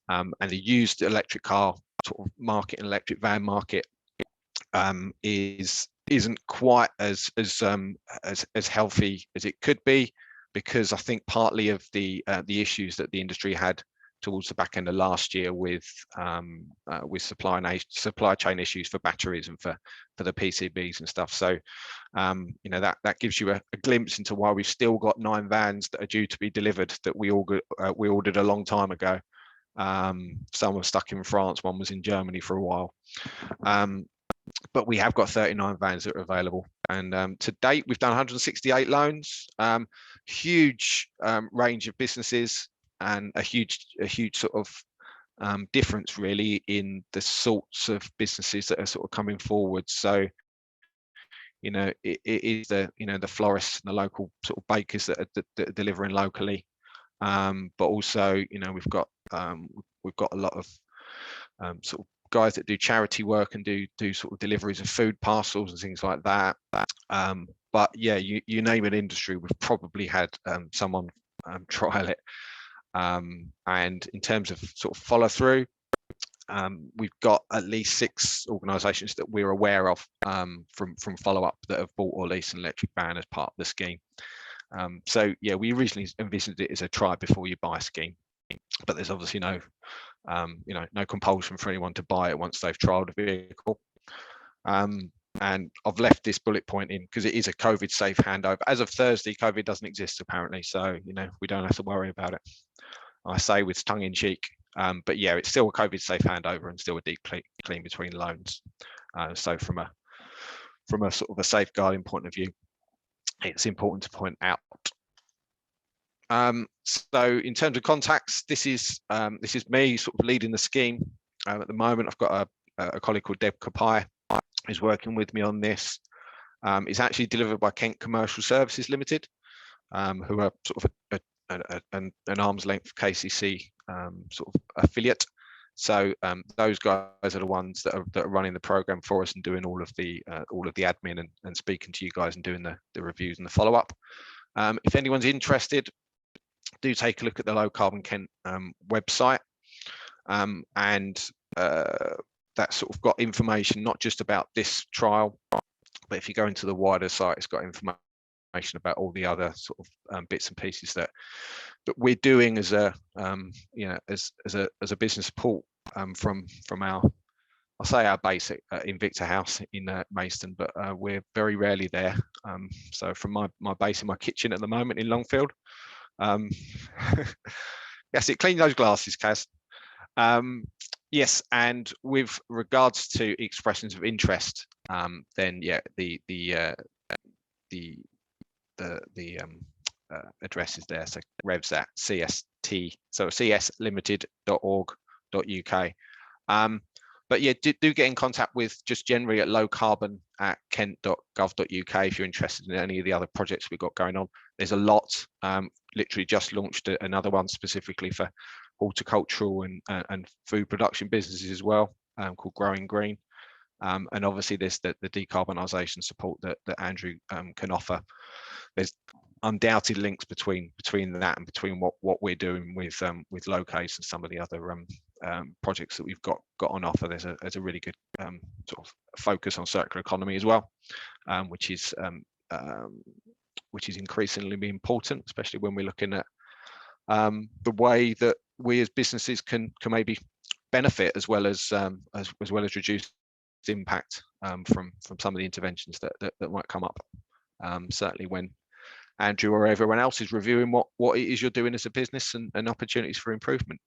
C: and the used electric car sort of market and electric van market isn't quite as healthy as it could be, because I think partly of the issues that the industry had towards the back end of last year with supply chain issues for batteries and for the PCBs and stuff. So that gives you a glimpse into why we've still got 9 vans that are due to be delivered that we ordered a long time ago. Some were stuck in France, one was in Germany for a while. But we have got 39 vans that are available, and to date we've done 168 loans. Huge range of businesses, and a huge sort of difference really in the sorts of businesses that are sort of coming forward. So it is the florists and the local sort of bakers that are delivering locally, but also we've got a lot of sort of guys that do charity work and do sort of deliveries of food parcels and things like that. But yeah, you name an industry, we've probably had someone trial it. And in terms of sort of follow through, we've got at least 6 organisations that we're aware of from follow up that have bought or leased an electric van as part of the scheme. So yeah, we originally envisioned it as a try before you buy scheme, but there's obviously no compulsion for anyone to buy it once they've trialed a vehicle. And I've left this bullet point in because it is a COVID safe handover. As of Thursday, COVID doesn't exist apparently, so we don't have to worry about it. I say with tongue in cheek, but yeah, it's still a COVID safe handover and still a deep clean between loans. So from a sort of a safeguarding point of view, it's important to point out. So in terms of contacts, this is me sort of leading the scheme. At the moment, I've got a colleague called Deb Kapai who's working with me on this. It's actually delivered by Kent Commercial Services Limited, who are sort of an arm's length KCC sort of affiliate. So those guys are the ones that are running the program for us and doing all of the admin and speaking to you guys and doing the reviews and the follow up. If anyone's interested, do take a look at the Low Carbon Kent website, and that's sort of got information not just about this trial, but if you go into the wider site, it's got information about all the other sort of bits and pieces that we're doing as a as a business support from our, I'll say our base at Invicta House in Maidstone, but we're very rarely there. So from my base in my kitchen at the moment in Longfield. Yes, clean those glasses, Kaz. Yes, and with regards to expressions of interest, then yeah, the address is there. So revs at CST, so cslimited.org.uk. But yeah, do get in contact with just generally at lowcarbon@kent.gov.uk if you're interested in any of the other projects we've got going on. There's a lot. Literally just launched another one specifically for horticultural and food production businesses as well, called Growing Green. And obviously there's the decarbonisation support that Andrew can offer. There's undoubted links between that and between what we're doing with Locase and some of the other projects that we've got on offer. There's a really good sort of focus on circular economy as well, which is increasingly important, especially when we're looking at the way that we as businesses can maybe benefit as well as reduce the impact from some of the interventions that might come up. Certainly when Andrew or everyone else is reviewing what it is you're doing as a business and opportunities for improvement.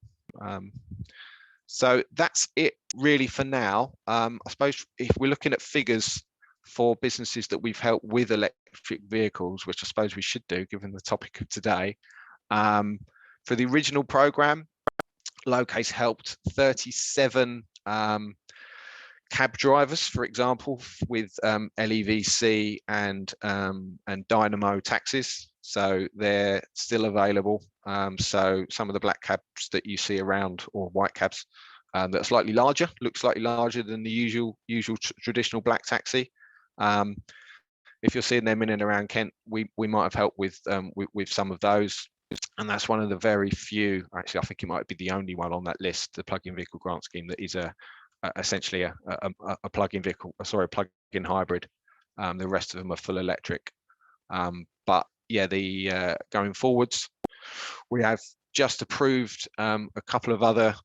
C: So that's it really for now. I suppose if we're looking at figures for businesses that we've helped with electric vehicles, which I suppose we should do given the topic of today, for the original program, Locase helped 37 cab drivers, for example, with LEVC and Dynamo taxis. So they're still available. So some of the black cabs that you see around, or white cabs, that are slightly larger, look slightly larger than the usual traditional black taxi. If you're seeing them in and around Kent, we might have helped with some of those. And that's one of the very few, actually I think it might be the only one on that list, the plug-in vehicle grant scheme, that is essentially a plug-in vehicle, sorry, plug-in hybrid. The rest of them are full electric. But yeah, going forwards, we have just approved a couple of other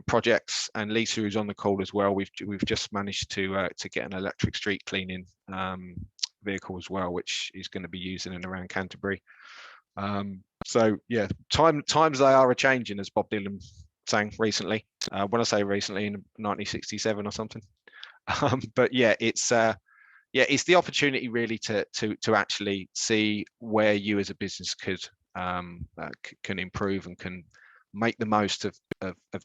C: projects, and Lisa, who's on the call as well, we've just managed to get an electric street cleaning vehicle as well, which is going to be used in and around Canterbury. So yeah, times they are a changing, as Bob Dylan sang recently. When I say recently, in 1967 or something. But yeah, it's the opportunity really to actually see where you as a business can improve and can make the most of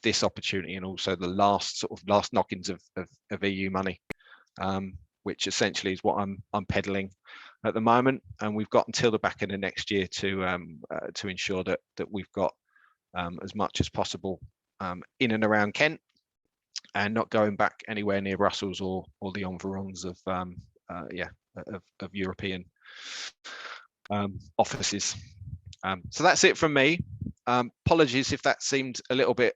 C: this opportunity, and also the last knock-ins of EU money, which essentially is what I'm peddling at the moment. And we've got until the back end of next year to ensure that we've got as much as possible in and around Kent, and not going back anywhere near Brussels or the environs of European offices. So that's it from me. Apologies if that seemed a little bit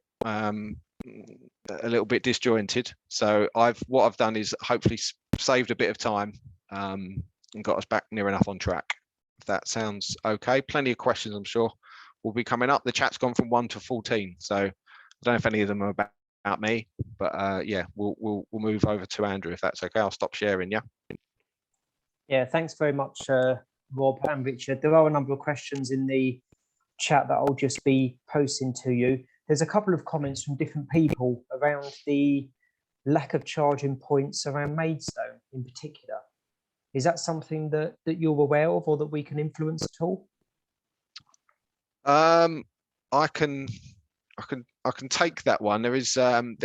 C: disjointed. So what I've done is hopefully saved a bit of time and got us back near enough on track. If that sounds okay. Plenty of questions, I'm sure, will be coming up. The chat's gone from 1 to 14, so I don't know if any of them are about me, but yeah, we'll move over to Andrew if that's okay. I'll stop sharing.
A: Yeah, thanks very much, Rob and Richard. There are a number of questions in the chat that I'll just be posting to you. There's a couple of comments from different people around the lack of charging points around Maidstone in particular. Is that something that you're aware of, or that we can influence at all?
C: I can take that one. There was I think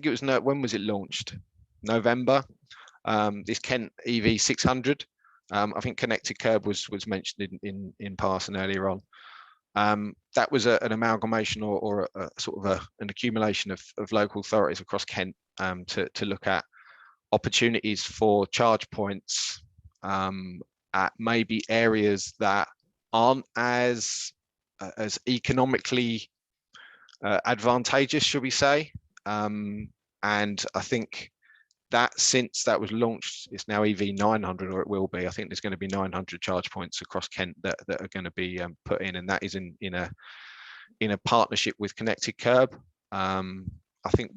C: it was, when was it launched? November. This Kent EV 600. I think connected curb was mentioned in passing earlier on. That was an amalgamation or a sort of an accumulation of local authorities across Kent to look at opportunities for charge points at maybe areas that aren't as economically advantageous, should we say. And I think that since that was launched, it's now EV 900, or it will be. I think there's going to be 900 charge points across Kent that are going to be put in, and that is in a partnership with Connected Curb. I think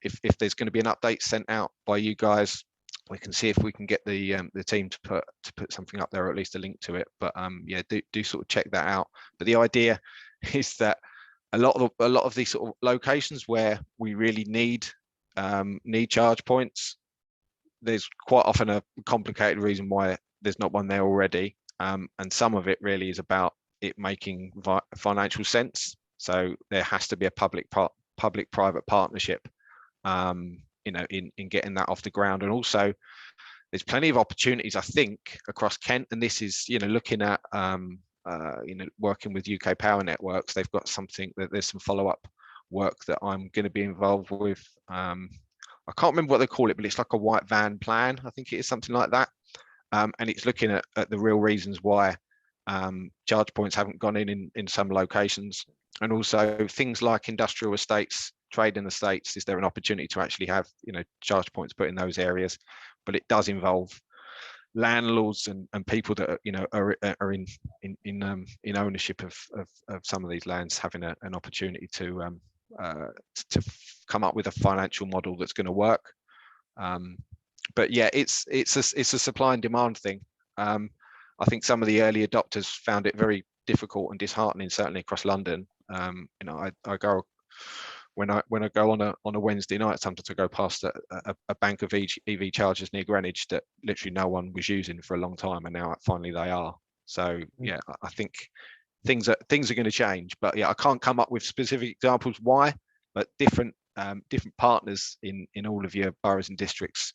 C: if there's going to be an update sent out by you guys, we can see if we can get the team to put something up there, or at least a link to it. But yeah, do sort of check that out. But the idea is that a lot of these sort of locations where we really need charge points, there's quite often a complicated reason why there's not one there already, and some of it really is about it making financial sense. So there has to be a public-private partnership, in getting that off the ground. And also, there's plenty of opportunities, I think, across Kent. And this is, looking at, working with UK Power Networks. They've got something that there's some follow-up work that I'm going to be involved with I can't remember what they call it, but it's like a white van plan. I think it is something like that. And it's looking at the real reasons why charge points haven't gone in some locations, and also things like industrial estates, trade in estates. Is there an opportunity to actually have charge points put in those areas? But it does involve landlords and people that are in ownership of some of these lands having an opportunity to come up with a financial model that's going to work. But yeah, it's a supply and demand thing. I think some of the early adopters found it very difficult and disheartening, certainly across London. I go when I go on a Wednesday night, sometimes I go past a bank of EV chargers near Greenwich that literally no one was using for a long time, and now finally they are. So yeah, I think things are going to change, but yeah, I can't come up with specific examples why, but different partners in all of your boroughs and districts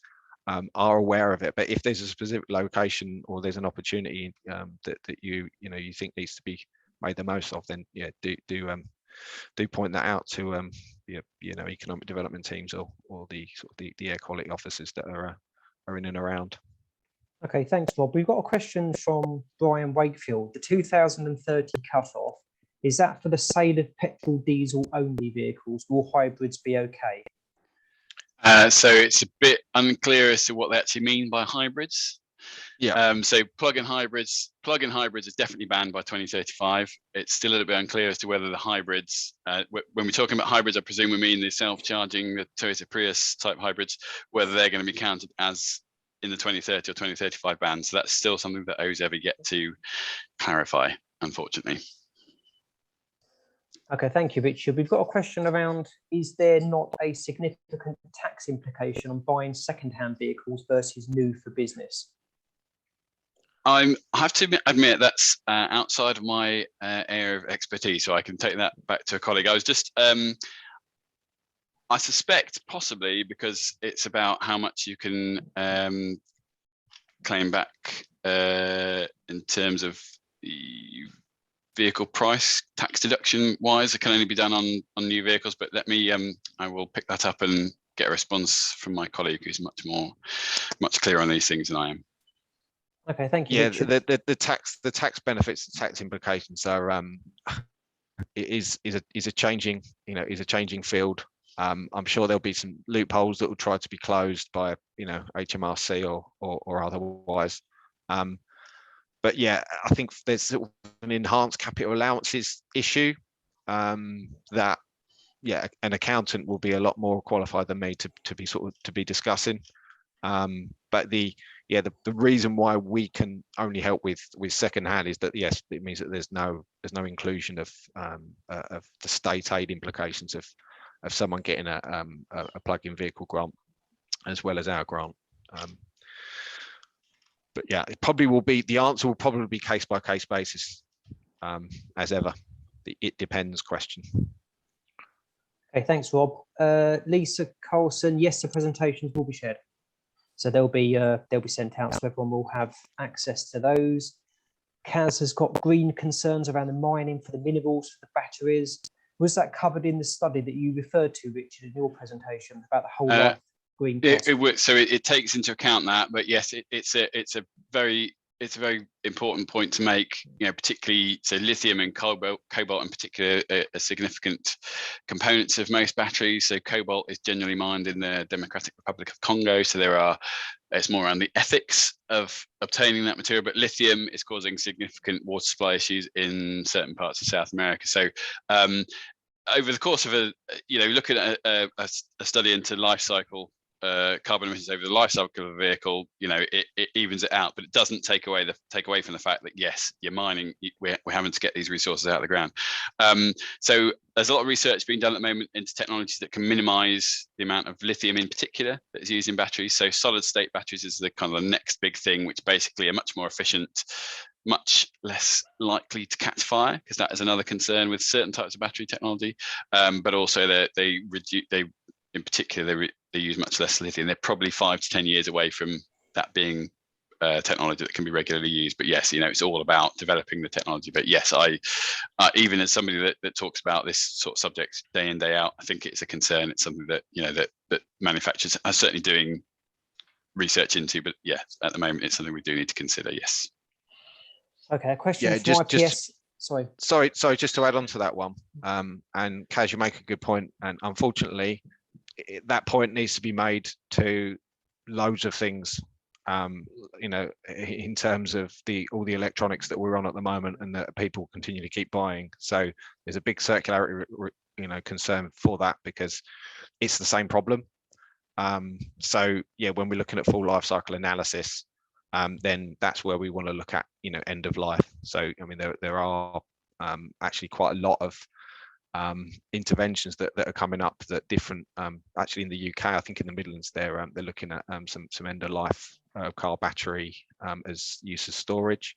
C: are aware of it. But if there's a specific location or there's an opportunity that you think needs to be made the most of, then yeah, do point that out to economic development teams or the air quality officers that are in and around.
A: Okay, thanks, Rob. We've got a question from Brian Wakefield. The 2030 cutoff, is that for the sale of petrol diesel only vehicles? Will hybrids be okay?
B: So it's a bit unclear as to what they actually mean by hybrids. Yeah. So plug-in hybrids are definitely banned by 2035. It's still a little bit unclear as to whether the hybrids, when we're talking about hybrids, I presume we mean the self-charging, the Toyota Prius type hybrids, whether they're going to be counted as in the 2030 or 2035 ban. So that's still something that O's ever yet to clarify, unfortunately.
A: Okay, thank you, Richard. We've got a question around, is there not a significant tax implication on buying second-hand vehicles versus new for business?
B: I have to admit that's outside of my area of expertise, so I can take that back to a colleague. I was just, I suspect possibly because it's about how much you can claim back in terms of vehicle price tax deduction wise. It can only be done on new vehicles, but let me I will pick that up and get a response from my colleague who's much clearer on these things than I am.
A: Okay, thank you.
C: Yeah, the tax benefits, the tax implications are is a changing field. I'm sure there'll be some loopholes that will try to be closed by HMRC or otherwise. But yeah, I think there's sort of an enhanced capital allowances issue that an accountant will be a lot more qualified than me to be discussing. But the reason why we can only help with secondhand is that yes, it means that there's no inclusion of the state aid implications of someone getting a plug-in vehicle grant as well as our grant. But yeah, the answer will probably be case by case basis, as ever. It depends question.
A: Okay, thanks, Rob. Lisa Carlson, yes, the presentations will be shared. So they'll be sent out, so everyone will have access to those. Kaz has got green concerns around the mining for the minerals, for the batteries. Was that covered in the study that you referred to, Richard, in your presentation about the whole life green cost?
B: It takes into account that, but yes, it's a very important point to make. Particularly so lithium and cobalt in particular are significant components of most batteries. So cobalt is generally mined in the Democratic Republic of Congo. So it's more around the ethics of obtaining that material, but lithium is causing significant water supply issues in certain parts of South America. So over the course of looking at a study into life cycle carbon emissions over the life cycle of a vehicle, it evens it out, but it doesn't take away from the fact that yes, you're mining, we're having to get these resources out of the ground. So there's a lot of research being done at the moment into technologies that can minimize the amount of lithium in particular that is used in batteries. So solid state batteries is the kind of the next big thing, which basically are much more efficient, much less likely to catch fire, because that is another concern with certain types of battery technology. But also they in particular, they use much less lithium. They're probably 5 to 10 years away from that being technology that can be regularly used. But yes, it's all about developing the technology. But yes, I even as somebody that talks about this sort of subject day in, day out, I think it's a concern. It's something that that manufacturers are certainly doing research into. But yeah, at the moment, it's something we do need to consider. Yes.
A: Okay, a question from
C: just
A: IPS. Sorry,
C: just to add on to that one, and Kaz, you make a good point, and unfortunately that point needs to be made to loads of things, in terms of all the electronics that we're on at the moment and that people continue to keep buying. So there's a big circularity concern for that, because it's the same problem. So yeah, when we're looking at full life cycle analysis, then that's where we want to look at end of life. So I mean, there are actually quite a lot of interventions that are coming up that different, actually in the UK, I think in the Midlands, they're looking at some end of life car battery as use of storage.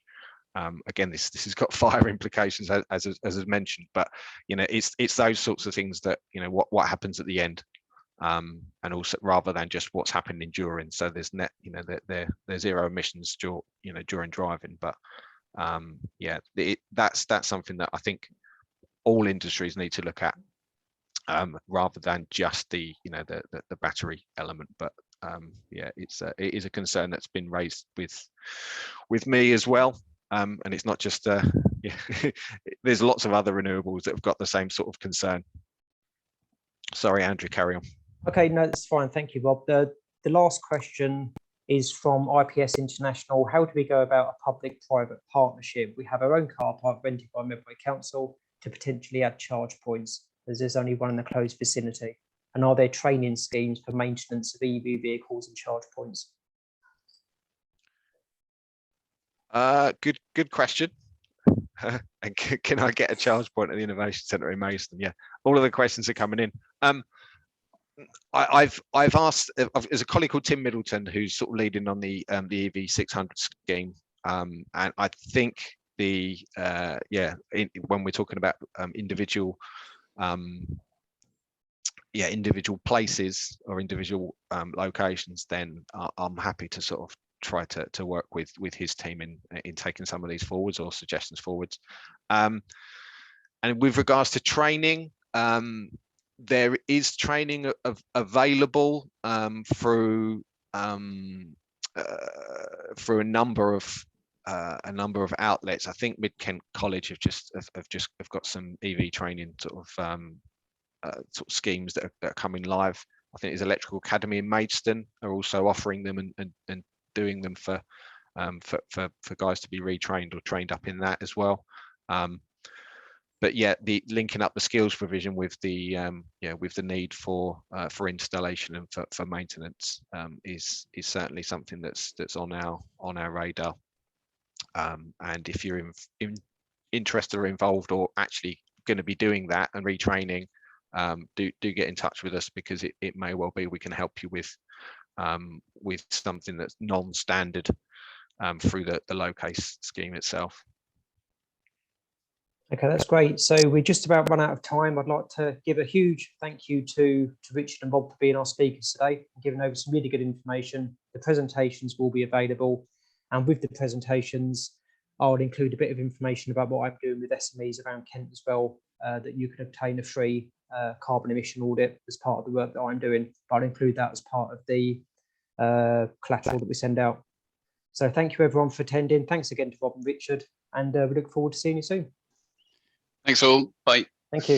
C: Again, this has got fire implications as mentioned, but it's those sorts of things that what happens at the end. And also rather than just what's happening during. So there's there's zero emissions during driving, but yeah, that's something that I think all industries need to look at, rather than just the battery element. But yeah, it is a concern that's been raised with me as well, and it's not just yeah, there's lots of other renewables that have got the same sort of concern. Sorry, Andrew, carry on.
A: Okay, no, that's fine. Thank you, Rob. The last question is from IPS International. How do we go about a public-private partnership? We have our own car park rented by Medway Council to potentially add charge points, as there's only one in the closed vicinity. And are there training schemes for maintenance of EV vehicles and charge points?
C: Good question. And can I get a charge point at the Innovation Centre in Maidstone? Yeah, all of the questions are coming in. I've asked, there's a colleague called Tim Middleton who's sort of leading on the EV 600 scheme, and I think when we're talking about individual places or individual locations, then I'm happy to sort of try to work with his team in taking some of these forwards or suggestions forwards. And with regards to training, there is training available through a number of outlets. I think Mid Kent College have got some EV training sort of schemes that are coming live. I think there's Electrical Academy in Maidstone are also offering them and doing them for guys to be retrained or trained up in that as well. But yeah, the linking up the skills provision with the need for installation and for maintenance is certainly something that's on our radar. And if you're interested or involved or actually going to be doing that and retraining, do get in touch with us, because it may well be we can help you with something that's non-standard through the low case scheme itself.
A: Okay, that's great. So we're just about run out of time. I'd like to give a huge thank you to Richard and Bob for being our speakers today and giving over some really good information. The presentations will be available, and with the presentations, I'll include a bit of information about what I'm doing with SMEs around Kent as well, that you can obtain a free carbon emission audit as part of the work that I'm doing. I'll include that as part of the collateral that we send out. So thank you everyone for attending. Thanks again to Bob and Richard, and we look forward to seeing you soon.
B: Thanks all. Bye.
A: Thank you.